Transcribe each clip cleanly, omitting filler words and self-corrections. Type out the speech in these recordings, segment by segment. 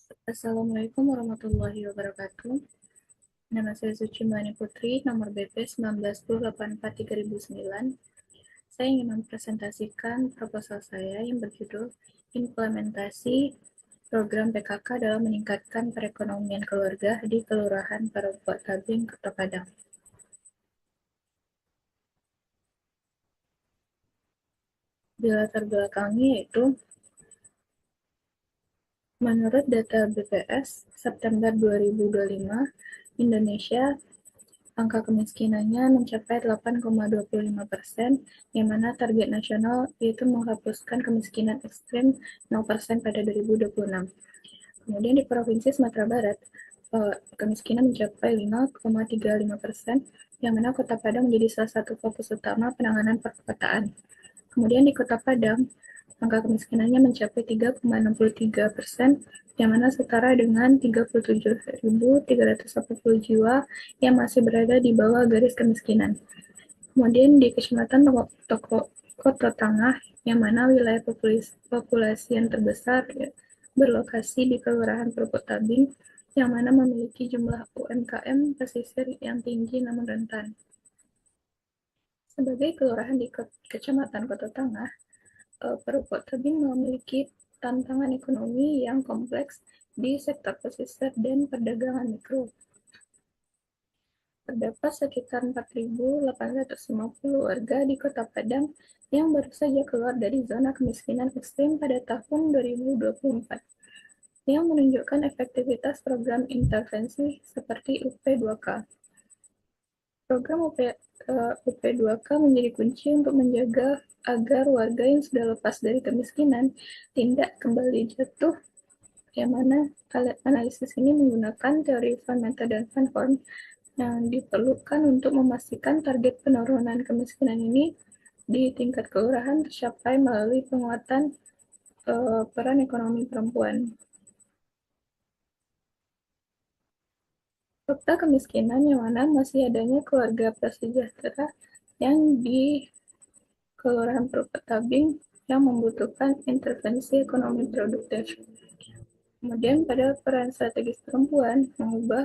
Assalamualaikum warahmatullahi wabarakatuh. Nama saya Suci Mani Putri, nomor BP 1910843009. Saya ingin mempresentasikan proposal saya yang berjudul Implementasi Program PKK dalam Meningkatkan Perekonomian Keluarga di Kelurahan Parepok Tabing, Kota Padang. Dilatar belakangi yaitu menurut data BPS September 2025, Indonesia angka kemiskinannya mencapai 8,25%, yang mana target nasional yaitu menghapuskan kemiskinan ekstrim 0% pada 2026. Kemudian di Provinsi Sumatera Barat, kemiskinan mencapai 5,35%, yang mana Kota Padang menjadi salah satu fokus utama penanganan perkotaan. Kemudian di Kota Padang, angka kemiskinannya mencapai 3,63%, yang mana setara dengan 37.380 jiwa yang masih berada di bawah garis kemiskinan. Kemudian di Kecamatan Kota Tengah, yang mana wilayah populasi yang terbesar berlokasi di Kelurahan Perpuk Tabing, yang mana memiliki jumlah UMKM pesisir yang tinggi namun rentan. Sebagai kelurahan di Kecamatan Kota Tengah, Perupuk Tebing memiliki tantangan ekonomi yang kompleks di sektor pesisir dan perdagangan mikro. Terdapat sekitar 4.850 warga di Kota Padang yang baru saja keluar dari zona kemiskinan ekstrim pada tahun 2024, yang menunjukkan efektivitas program intervensi seperti UP2K. Program UP2K menjadi kunci untuk menjaga agar warga yang sudah lepas dari kemiskinan tidak kembali jatuh, yang mana analisis ini menggunakan teori Van Meta dan Van Horn yang diperlukan untuk memastikan target penurunan kemiskinan ini di tingkat kelurahan tercapai melalui penguatan peran ekonomi perempuan. Fakta kemiskinan yang mana masih adanya keluarga prasejahtera yang di Kelurahan Perupuk Tabing yang membutuhkan intervensi ekonomi produktif. Kemudian pada peran strategis perempuan, mengubah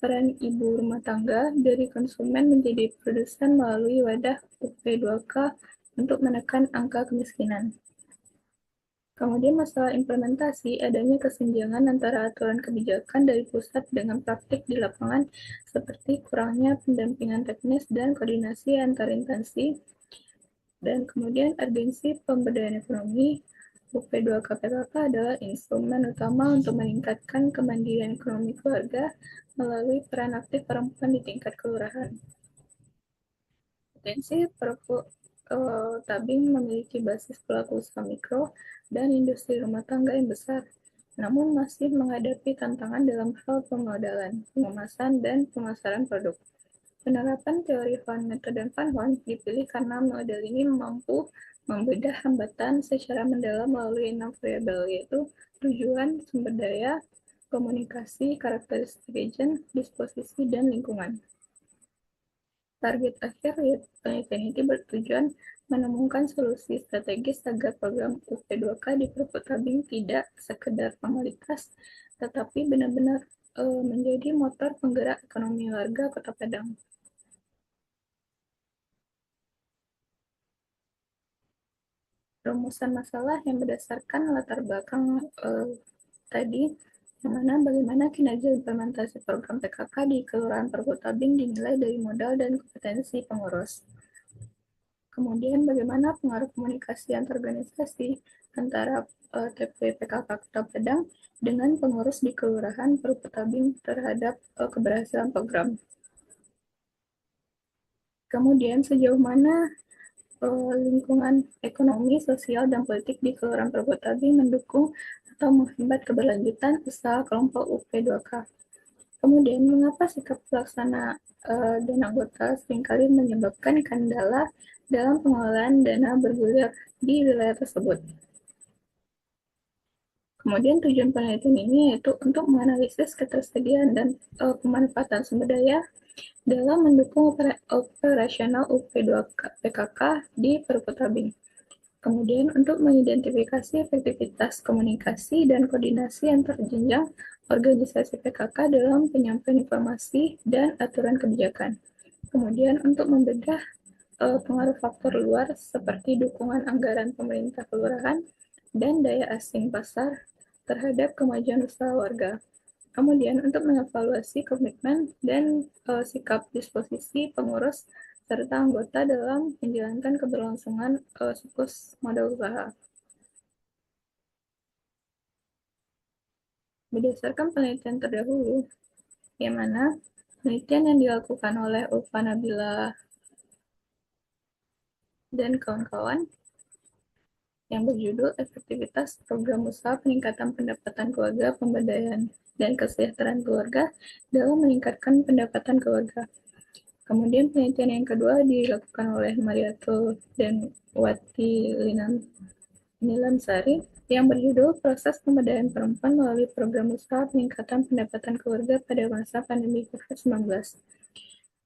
peran ibu rumah tangga dari konsumen menjadi produsen melalui wadah UP2K untuk menekan angka kemiskinan. Kemudian masalah implementasi, adanya kesenjangan antara aturan kebijakan dari pusat dengan praktik di lapangan, seperti kurangnya pendampingan teknis dan koordinasi antar instansi. Dan kemudian urgensi pemberdayaan ekonomi, UP2KPKK adalah instrumen utama untuk meningkatkan kemandirian ekonomi keluarga melalui peran aktif perempuan di tingkat kelurahan. Potensi Tabing memiliki basis pelaku usaha mikro dan industri rumah tangga yang besar, namun masih menghadapi tantangan dalam hal pemodalan, pengemasan, dan pemasaran produk. Penerapan teori Van Meta dan Van Horn dipilih karena model ini mampu membedah hambatan secara mendalam melalui 6 variabel, yaitu tujuan, sumber daya, komunikasi, karakteristik agent, disposisi, dan lingkungan. Target akhir penelitian ini bertujuan menemukan solusi strategis agar program UP2K di Perupuk Tabing tidak sekedar formalitas, tetapi benar-benar menjadi motor penggerak ekonomi warga Kota Padang. Rumusan masalah yang berdasarkan latar belakang tadi, yang mana bagaimana kinerja implementasi program PKK di Kelurahan Perpuk Tabing dinilai dari modal dan kompetensi pengurus. Kemudian bagaimana pengaruh komunikasi antar organisasi antara TP PKK Kota Padang dengan pengurus di Kelurahan Perpuk Tabing terhadap keberhasilan program. Kemudian sejauh mana lingkungan ekonomi, sosial, dan politik di Kelurahan Perpuk Tabing mendukung atau menghambat keberlanjutan usaha kelompok UP2K. Kemudian, mengapa sikap pelaksana dan anggota seringkali menyebabkan kendala dalam pengelolaan dana bergulir di wilayah tersebut. Kemudian tujuan penelitian ini yaitu untuk menganalisis ketersediaan dan pemanfaatan sumber daya dalam mendukung operasional UP2PKK di Perpuk Tabing. Kemudian, untuk mengidentifikasi efektivitas komunikasi dan koordinasi antar jenjang organisasi PKK dalam penyampaian informasi dan aturan kebijakan. Kemudian, untuk membedah pengaruh faktor luar seperti dukungan anggaran pemerintah kelurahan dan daya asing pasar terhadap kemajuan usaha warga. Kemudian untuk mengevaluasi komitmen dan sikap disposisi pengurus serta anggota dalam menjalankan keberlangsungan siklus modal usaha. Berdasarkan penelitian terdahulu, yang mana penelitian yang dilakukan oleh Ulfa Nabila dan kawan-kawan yang berjudul Efektivitas Program Usaha Peningkatan Pendapatan Keluarga, Pemberdayaan dan Kesejahteraan Keluarga dalam Meningkatkan Pendapatan Keluarga. Kemudian penelitian yang kedua dilakukan oleh Mariato dan Wati Nilamsari yang berjudul Proses Pemberdayaan Perempuan Melalui Program Usaha Peningkatan Pendapatan Keluarga pada Masa Pandemi COVID-19.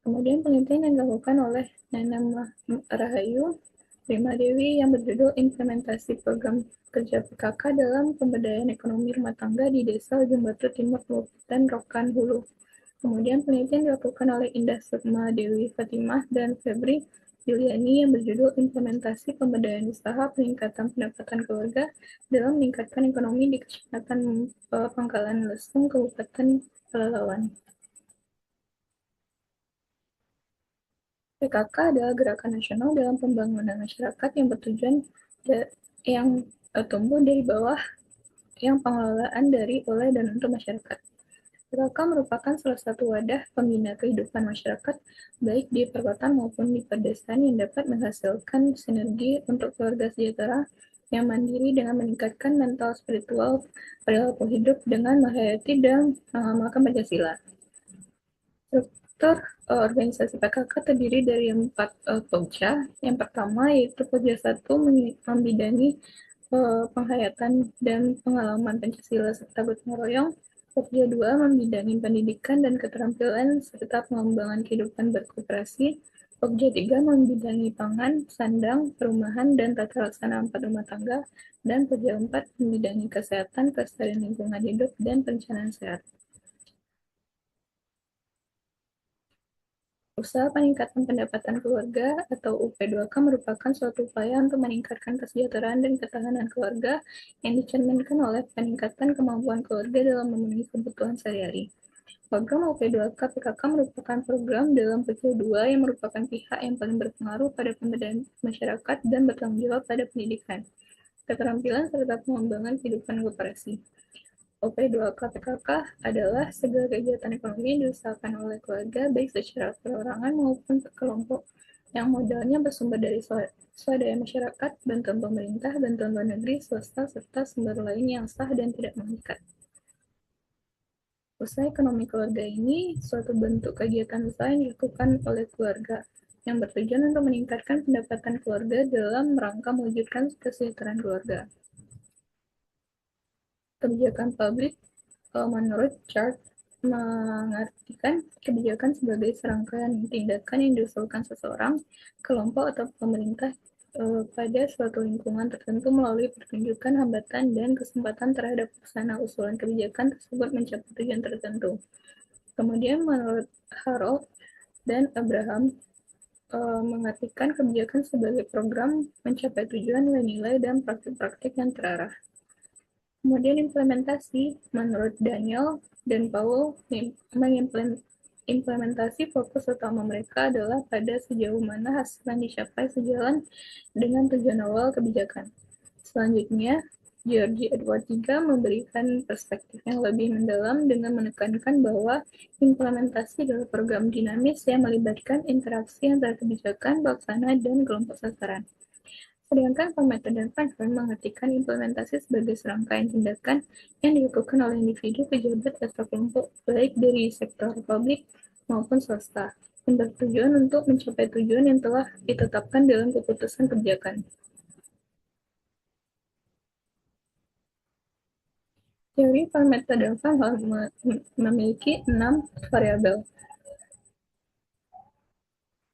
Kemudian penelitian yang dilakukan oleh Nana Rahayu Prima Dewi yang berjudul Implementasi Program Kerja PKK dalam Pemberdayaan Ekonomi Rumah Tangga di Desa Ujung Batu Timur Kabupaten Rokan Hulu. Kemudian penelitian dilakukan oleh Indah Sukma Dewi Fatimah dan Febri Juliani yang berjudul Implementasi Pemberdayaan Usaha Peningkatan Pendapatan Keluarga dalam Meningkatkan Ekonomi di Kecamatan Pangkalan Lesung, Kabupaten Pelalawan. PKK adalah gerakan nasional dalam pembangunan masyarakat yang bertujuan yang tumbuh dari bawah, yang pengelolaan dari, oleh, dan untuk masyarakat. PKK merupakan salah satu wadah pembina kehidupan masyarakat, baik di perkotaan maupun di pedesaan yang dapat menghasilkan sinergi untuk keluarga sejahtera yang mandiri dengan meningkatkan mental spiritual perilaku hidup dengan menghayati dan mengamalkan Pancasila. Struktur organisasi PKK terdiri dari 4 pokja. Yang pertama yaitu pokja 1 membidangi penghayatan dan pengalaman Pancasila serta gotong royong. Pokja 2 membidangi pendidikan dan keterampilan serta pengembangan kehidupan berkooperasi. Pokja 3 membidangi pangan, sandang, perumahan, dan tata laksana 4 rumah tangga. Dan Pokja 4 membidangi kesehatan, kelestarian lingkungan hidup, dan perencanaan sehat. Usaha peningkatan pendapatan keluarga atau UP2K merupakan suatu upaya untuk meningkatkan kesejahteraan dan ketahanan keluarga yang dicerminkan oleh peningkatan kemampuan keluarga dalam memenuhi kebutuhan sehari-hari. Program UP2K PKK merupakan program dalam PK2 yang merupakan pihak yang paling berpengaruh pada pemberdayaan masyarakat dan bertanggung jawab pada pendidikan, keterampilan, serta pengembangan kehidupan koperasi. OP2KPKK adalah segala kegiatan ekonomi yang diusahakan oleh keluarga, baik secara perorangan maupun kelompok, yang modalnya bersumber dari swadaya masyarakat, bantuan pemerintah, bantuan luar negeri, swasta, serta sumber lain yang sah dan tidak mengikat. Usaha ekonomi keluarga ini suatu bentuk kegiatan usaha yang dilakukan oleh keluarga, yang bertujuan untuk meningkatkan pendapatan keluarga dalam rangka mewujudkan kesejahteraan keluarga. Kebijakan publik menurut Chart mengartikan kebijakan sebagai serangkaian tindakan yang diusulkan seseorang, kelompok, atau pemerintah pada suatu lingkungan tertentu melalui pertunjukan hambatan dan kesempatan terhadap pelaksana usulan kebijakan tersebut mencapai tujuan tertentu. Kemudian menurut Harold dan Abraham mengartikan kebijakan sebagai program mencapai tujuan, nilai-nilai, dan praktik-praktik yang terarah. Kemudian implementasi, menurut Daniel dan Paul, implementasi fokus utama mereka adalah pada sejauh mana hasil yang dicapai sejalan dengan tujuan awal kebijakan. Selanjutnya, George Edward III memberikan perspektif yang lebih mendalam dengan menekankan bahwa implementasi adalah program dinamis yang melibatkan interaksi antara kebijakan, pelaksana, dan kelompok sasaran. Sedangkan Palmetto dan Franklin mengartikan implementasi sebagai serangkaian tindakan yang dilakukan oleh individu, pejabat, atau kelompok, baik dari sektor publik maupun swasta, yang bertujuan untuk mencapai tujuan yang telah ditetapkan dalam keputusan kebijakan. Teori Palmetto dan Franklin memiliki 6 variabel.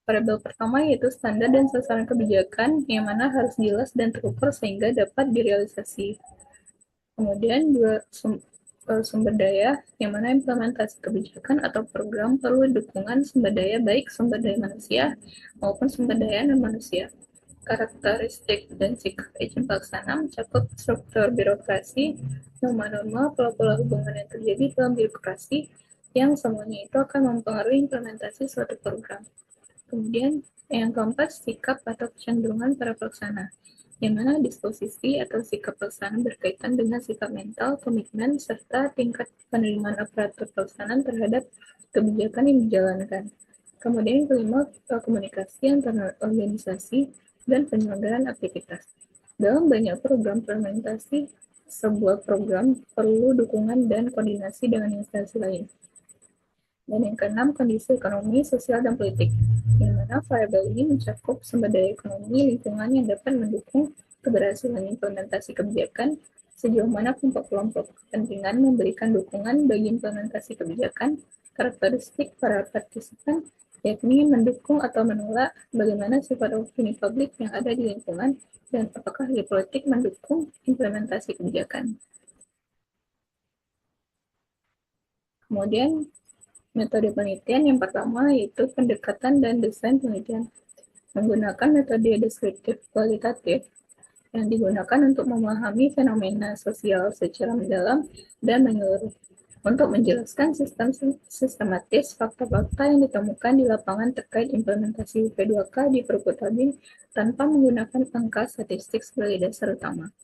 Variabel pertama yaitu standar dan sasaran kebijakan yang mana harus jelas dan terukur sehingga dapat direalisasi. Kemudian sumber daya, yang mana implementasi kebijakan atau program perlu dukungan sumber daya, baik sumber daya manusia maupun sumber daya non-manusia. Karakteristik dan sikap agent pelaksana mencakup struktur birokrasi, norma-norma, pola-pola hubungan yang terjadi dalam birokrasi, yang semuanya itu akan mempengaruhi implementasi suatu program. Kemudian yang keempat, sikap atau kecenderungan para pelaksana, yang mana disposisi atau sikap pelaksana berkaitan dengan sikap mental, komitmen, serta tingkat penerimaan aparatur pelaksanaan terhadap kebijakan yang dijalankan. Kemudian yang kelima, komunikasi antara organisasi dan penyelenggaraan aktivitas. Dalam banyak program implementasi, sebuah program perlu dukungan dan koordinasi dengan instansi lain. Dan yang keenam, kondisi ekonomi, sosial, dan politik, yang mana variabel ini mencakup sumber daya ekonomi, lingkungan yang dapat mendukung keberhasilan implementasi kebijakan, sejauh mana kelompok-kelompok kepentingan memberikan dukungan bagi implementasi kebijakan, karakteristik para partisipan, yakni mendukung atau menolak, bagaimana sifat opini publik yang ada di lingkungan, dan apakah di politik mendukung implementasi kebijakan. Kemudian metode penelitian yang pertama yaitu pendekatan dan desain penelitian. Menggunakan metode deskriptif kualitatif yang digunakan untuk memahami fenomena sosial secara mendalam dan menyeluruh untuk menjelaskan sistematis fakta-fakta yang ditemukan di lapangan terkait implementasi P2K di Perkutabin tanpa menggunakan angka statistik sebagai dasar utama.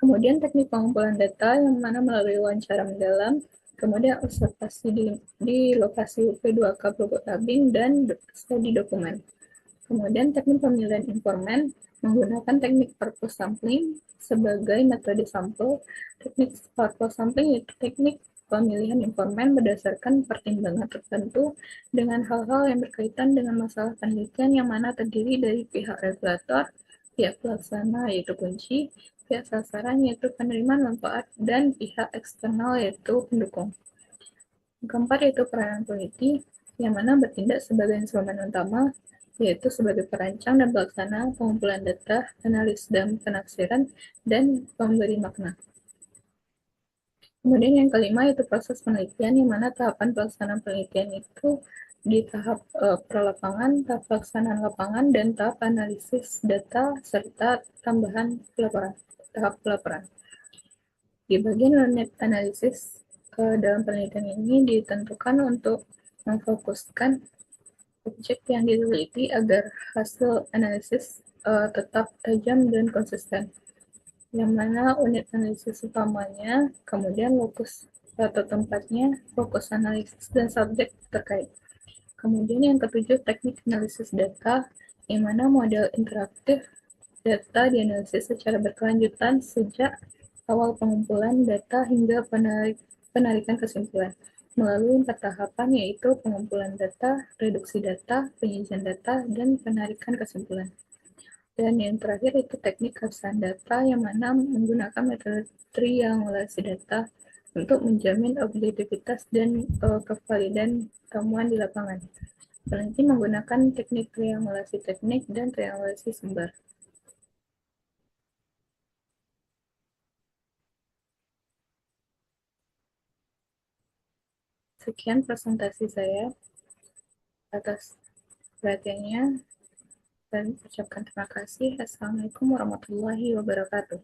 Kemudian teknik pengumpulan data yang mana melalui wawancara mendalam, kemudian observasi di lokasi P2K Tabing dan studi dokumen. Kemudian teknik pemilihan informan menggunakan teknik purpose sampling sebagai metode sampel. Teknik purpose sampling yaitu teknik pemilihan informan berdasarkan pertimbangan tertentu dengan hal-hal yang berkaitan dengan masalah penelitian yang mana terdiri dari pihak regulator, pihak pelaksana yaitu kunci, pihak sasaran yaitu penerimaan manfaat, dan pihak eksternal yaitu pendukung. Keempat yaitu peranan peneliti, yang mana bertindak sebagai instrumen utama, yaitu sebagai perancang dan pelaksana pengumpulan data, analis dan penafsiran, dan pemberi makna. Kemudian yang kelima yaitu proses penelitian, yang mana tahapan pelaksanaan penelitian itu di tahap pralapangan, tahap pelaksanaan lapangan, dan tahap analisis data, serta tambahan tahap pelaporan. Di bagian learned analysis, dalam penelitian ini ditentukan untuk memfokuskan objek yang diteliti agar hasil analisis tetap tajam dan konsisten. Yang mana unit analisis utamanya, kemudian lokus atau tempatnya, fokus analisis, dan subjek terkait. Kemudian yang ketujuh, teknik analisis data, yang mana model interaktif data dianalisis secara berkelanjutan sejak awal pengumpulan data hingga penarikan kesimpulan melalui 4 tahapan, yaitu pengumpulan data, reduksi data, penyajian data, dan penarikan kesimpulan. Dan yang terakhir itu teknik keabsahan data, yang mana menggunakan metode triangulasi data untuk menjamin objektivitas dan kevalidan temuan di lapangan. Peneliti menggunakan teknik triangulasi teknik dan triangulasi sumber. Sekian presentasi saya, atas perhatiannya, dan ucapkan terima kasih. Assalamualaikum warahmatullahi wabarakatuh.